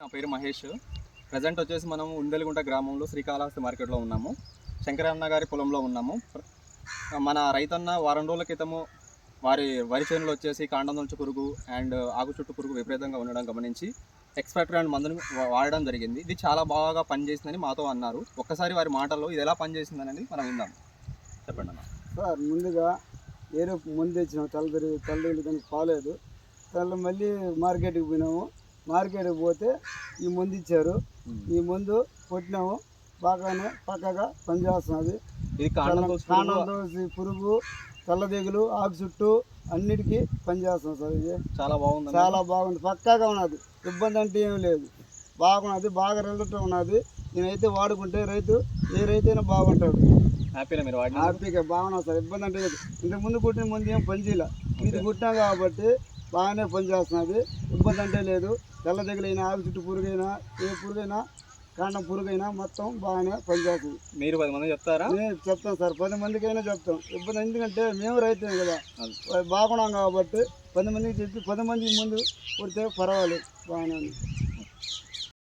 నా పేరు మహేష్. ప్రజెంట్ వచ్చేసి మనం ఉండెలగుంట గ్రామంలో శ్రీకాళహస్తి మార్కెట్లో ఉన్నాము. శంకరన్న గారి పొలంలో ఉన్నాము. మన రైతన్న వారం రోజుల క్రితము వరి చేనులో వచ్చేసి కాండం పురుగు అండ్ ఆకు చుట్టు పురుగు విపరీతంగా ఉండడం గమనించి ఎక్స్‌పర్ట్ అండ్ మందుని వాడడం జరిగింది. ఇది చాలా బాగా పనిచేసిందని మాతో అన్నారు. ఒక్కసారి వారి మాటల్లో ఇది ఎలా పనిచేసిందనేది మనం విందాం. చెప్పండి అన్న. సార్ ముందుగా ఏదో ముందు తెచ్చినాము, తల్లి దానికి కాలేదు. మళ్ళీ మార్కెట్కి పోయినాము. మార్కెట్కి పోతే ఈ మందు ఇచ్చారు. ఈ మందు కొట్టినాము, బాగానే పక్కగా పనిచేస్తున్నది. ఇది కాండం దోసి పురుగు, తెల్ల తెగులు, ఆకు చుట్టూ అన్నిటికీ పనిచేస్తుంది సార్. ఇది చాలా బాగుంది, పక్కాగా ఉన్నది. ఇబ్బంది అంటే ఏమి లేదు, బాగున్నది, బాగా రిజల్ట్ ఉన్నది. నేనైతే వాడుకుంటే ఏ రైతు అయినా బాగుంటాడు. హ్యాపీగా బాగున్నా సార్, ఇబ్బంది అంటే లేదు. ఇంతకుముందు కుట్టిన ముందు ఏం పనిచేయలే, ఇది కుట్టినా కాబట్టి బాగానే పనిచేస్తున్నది. ఇబ్బంది అంటే లేదు. తెల్ల తెగులైనా, ఆకు చుట్టూ పురుగైనా, ఏ పురుగైనా, కాండం పురుగైనా మొత్తం బాగానే పనిచేస్తుంది. మీరు 10 మంది చెప్తారా? నేను చెప్తాను సార్, 10 మందికైనా చెప్తాం. ఇబ్బంది ఎందుకంటే మేము రైతులే కదా, బాగున్నాం కాబట్టి 10 మందికి చెప్పి 10 మంది ముందు కొడితే పర్వాలేదు, బాగానే ఉంది.